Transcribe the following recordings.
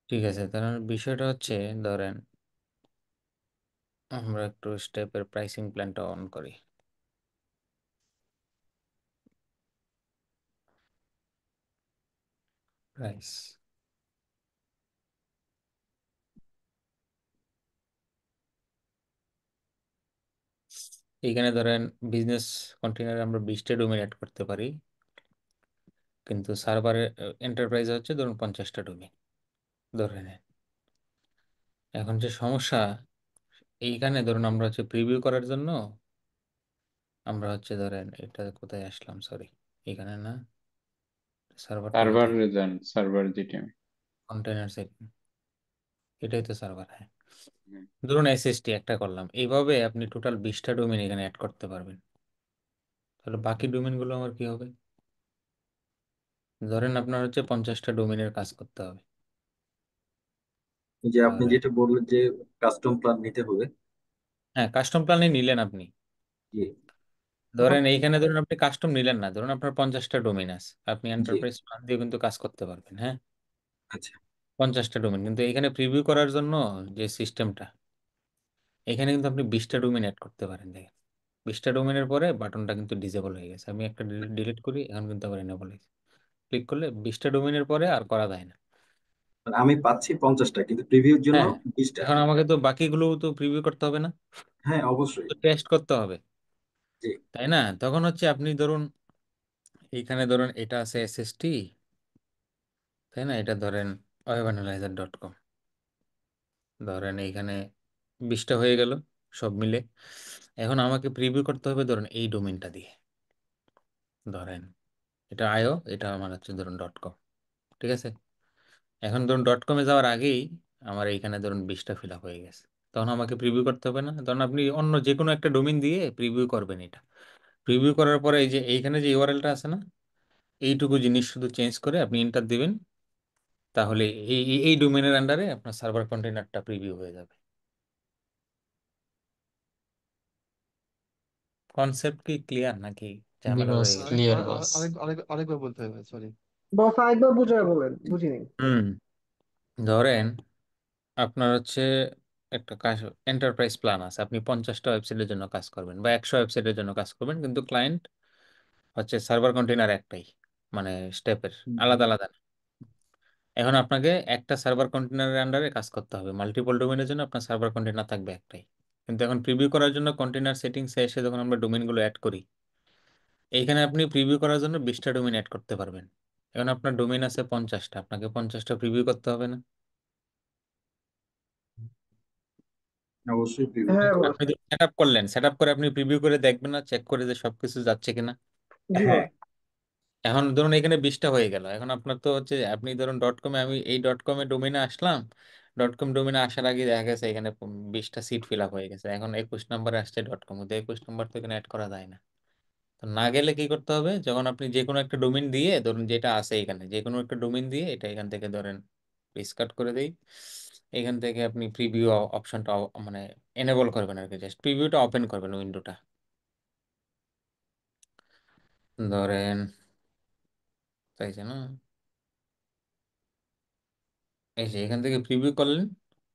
ঠিক আছে, তাহলে বিষয়টা হচ্ছে, ধরেন আমরা একটু স্টেপের প্রাইসিং প্ল্যানটা অন করি। প্রাইস, এইখানে ধরেন বিজনেস কন্টেনারে আমরা 20টা ডোমেন অ্যাড করতে পারি, কিন্তু সার্ভারের এন্টারপ্রাইজ হচ্ছে ধরুন 50টা ডোমেন ধরে নেন। এখন যে সমস্যা, এইখানে ধরুন আমরা হচ্ছে প্রিভিউ করার জন্য আমরা হচ্ছে ধরেন এটা কোথায় আসলাম, সরি, এখানে না, সার্ভারটা কোথায়, সার্ভারে যান, সার্ভার যেটা। কন্টেনার সেটিং, এটাই তো সার্ভার, হ্যাঁ। হুম। ধরুন এসএসটি একটা করলাম, এইভাবে আপনি টোটাল 20টা ডোমেন এখানে অ্যাড করতে পারবেন। তাহলে বাকি ডোমেনগুলো আমার কি হবে? ধরেন আপনার হচ্ছে 50টা ডোমেনের কাজ করতে হবে। যে আপনি তাহলে যেটা বললেন যে কাস্টম প্ল্যান নিতে হবে। হ্যাঁ, কাস্টম প্ল্যানে নিলেন আপনি, জি। ধরেন এইখানে ধরুন আপনি কাস্টম নিলেন না, ধরুন আপনার 50টা ডোমেন আছে, আপনি জি। এন্টারপ্রাইজ প্ল্যান দিয়ে কিন্তু কাজ করতে পারবেন, হ্যাঁ। আচ্ছা। 50টা ডোমেন, কিন্তু এখানে প্রিভিউ করার জন্য যে সিস্টেমটা, এখানে কিন্তু আপনি 20টা ডোমেন অ্যাড করতে পারেন। দেখেন 20টা ডোমেনের পরে বাটনটা কিন্তু ডিসেবল হয়ে গেছে, আমি একটা ডিলিট করি, এখন কিন্তু আবার এনেবল হয়েছে। ক্লিক করলে 20টা ডোমেনের পরে আর করা যায় না। মানে আমি পাচ্ছি 50টা, কিন্তু প্রিভিউর জন্য হ্যাঁ, 20টা। এখন আমাকে তো বাকিগুলো তো প্রিভিউ করতে হবে না, হ্যাঁ, অবশ্যই। তো টেস্ট করতে হবে, জি। তাই না? তখন হচ্ছে আপনি ধরুন এইখানে ধরুন এটা আছে এসএসটি, তাই না, এটা ধরেন ওয়েব অ্যানালাইজার.কম, ধরেন এইখানে 20টা হয়ে গেল সব মিলে। এখন আমাকে প্রিভিউ করতে হবে ধরুন এই ডোমেনটা দিয়ে, ধরেন এটা আয়ো, এটা আমার হচ্ছে ধরুন .com, ঠিক আছে। এখন ধরুন .com-এ যাওয়ার আগেই আমার এইখানে ধরুন 20টা ফিল আপ হয়ে গেছে, তখন আমাকে প্রিভিউ করতে হবে না। ধরুন আপনি অন্য যে কোনো একটা ডোমেন দিয়ে প্রিভিউ করবেন, এটা প্রিভিউ করার পরে এই যে এইখানে যে ইউআরএলটা আছে না, এইটুকু জিনিস শুধু চেঞ্জ করে আপনি এন্টার দিবেন, তাহলে এই ডোমেনের আন্ডারে আপনার সার্ভার কন্টেনারটা প্রিভিউ হয়ে যাবে। কনসেপ্ট কি ক্লিয়ার নাকি জি ঝামেলা বস, রয়ে গেছে? ক্লিয়ার বস। আরেকবার বলতে হবে, সরি। বস আরেকবার বুঝায় বলেন, বুঝিনি। হুম, ধরেন আপনার হচ্ছে একটা কাজ, এন্টারপ্রাইজ প্ল্যান আছে, আপনি 50টা ওয়েবসাইটের জন্য কাজ করবেন বা 100 ওয়েবসাইটের জন্য কাজ করবেন, কিন্তু ক্লায়েন্ট হচ্ছে সার্ভার কন্টেনার একটাই, মানে স্টেপের আলাদা আলাদা না। এখন আপনাকে একটা সার্ভার কন্টেনারের আন্ডারে কাজ করতে হবে, মাল্টিপল ডোমেনের জন্য আপনার সার্ভার কন্টেনার থাকবে একটাই। কিন্তু এখন প্রিভিউ করার জন্য কন্টেনার সেটিংসে এসে যখন আমরা ডোমেনগুলো অ্যাড করি, এইখানে আপনি প্রিভিউ করার জন্য 20টা ডোমেন অ্যাড করতে পারবেন। এখন আপনার ডোমেন আছে 50টা, আপনাকে 50টা প্রিভিউ করতে হবে না? অবশ্যই প্রিভিউ হ্যাঁ করতে হবে। বস। আপনি সেট আপ করলেন, সেট আপ করে আপনি প্রিভিউ করে দেখবেন না, চেক করে যে সবকিছু যাচ্ছে কিনা। জি হ্যাঁ, বস। এখন ধরুন এখানে 20টা হয়ে গেল, এখন আপনার তো হচ্ছে আপনি ধরুন .com-এ, আমি এই .com-এ ডোমেনে আসলাম, .com ডোমেনে আসার আগে দেখা গেছে এখানে 20টা সিট ফিল আপ হয়ে গেছে, এখন 21 নম্বরে আসছে .com, তো 21 নম্বর তো এখানে অ্যাড করা যায় না। তো না গেলে কি করতে হবে, যখন আপনি যে কোনো একটা ডোমেন দিয়ে, ধরুন যেটা আছে এখানে যে কোনো একটা ডোমেন দিয়ে, এটা এখান থেকে ধরেন ডিসকার্ড করে দেই, এখান থেকে আপনি প্রিভিউ অপশনটা মানে এনেবল করবেন আর কি, জাস্ট প্রিভিউটা ওপেন করবেন উইন্ডোটা, ধরেন, তাই না, এই যে এখান থেকে প্রিভিউ করলেন,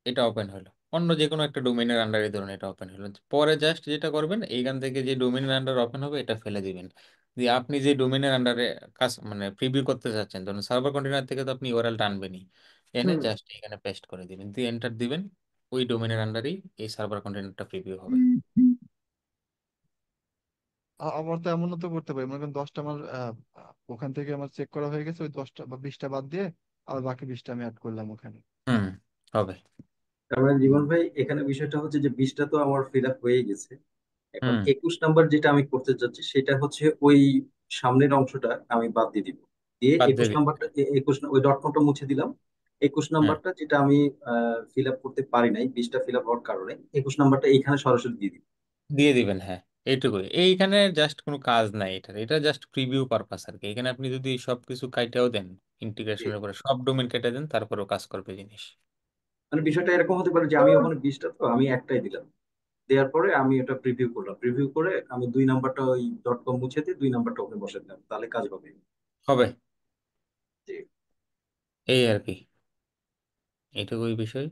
এটা ওপেন হলো, অন্য যে কোনো একটা ডোমেইনের আন্ডারে ধরুন এটা ওপেন হলো, পরে জাস্ট যেটা করবেন এইখান থেকে যে ডোমেইনের আন্ডারে ওপেন হবে এটা ফেলে দিবেন, দিয়ে আপনি যে ডোমেইনের আন্ডারে কাজ মানে প্রিভিউ করতে চাচ্ছেন, ধরুন সার্ভার কন্টেনার থেকে তো আপনি ইউআরএল টানবেনই, এনে হুম। জাস্ট এখানে পেস্ট করে দিবেন, দিয়ে এন্টার দিবেন, ওই ডোমেইনের আন্ডারেই এই সার্ভার কন্টেনারটা প্রিভিউ হবে। আবার তো এমনও তো করতে পারি, মনে করেন 10টা আমার ওখান থেকে আমার চেক করা হয়ে গেছে, ওই 10টা বা 20টা বাদ দিয়ে আবার বাকি 20টা আমি অ্যাড করলাম ওখানে। হুম, হবে। তার মানে জীবন ভাই, এখানে বিষয়টা হচ্ছে যে 20টা তো আমার ফিল আপ হয়ে গেছে। এখন হুম, 21 নাম্বার যেটা আমি করতে চাচ্ছি সেটা হচ্ছে ওই সামনের অংশটা আমি বাদ দিয়ে দিব। দিয়ে বাদ দিয়ে 21 নাম্বারটা, 21 ওই ডট কমটা মুছে দিলাম। একুশ হ্যাঁ, নাম্বারটা যেটা আমি ফিল আপ করতে পারি নাই, 20টা ফিল আপ হওয়ার কারণে, 21 নাম্বারটা এইখানে সরাসরি দিয়ে দিব। দিয়ে দিবেন, হ্যাঁ। এইটুকুই, এইখানে জাস্ট কোনো কাজ নাই এটার, এটা জাস্ট প্রিভিউ পারপাস আর কি। এখানে আপনি যদি সবকিছু কাইটাও দেন, জি। ইন্টিগ্রেশনের উপরে সব ডোমেন কেটে দেন, তারপরেও কাজ করবে জিনিস। মানে বিষয়টা এরকম হতে পারে যে আমি ওখানে 20টা, তো আমি একটাই দিলাম। দেওয়ার পরে আমি ওটা প্রিভিউ করলাম, প্রিভিউ করে আমি 2 নাম্বারটা ওই ডট কম মুছে দিয়ে 2 নাম্বারটা ওখানে বসে দিলাম, তাহলে কাজ হবে। হবে, জি। এই আর কি, এটুকুই বিষয়।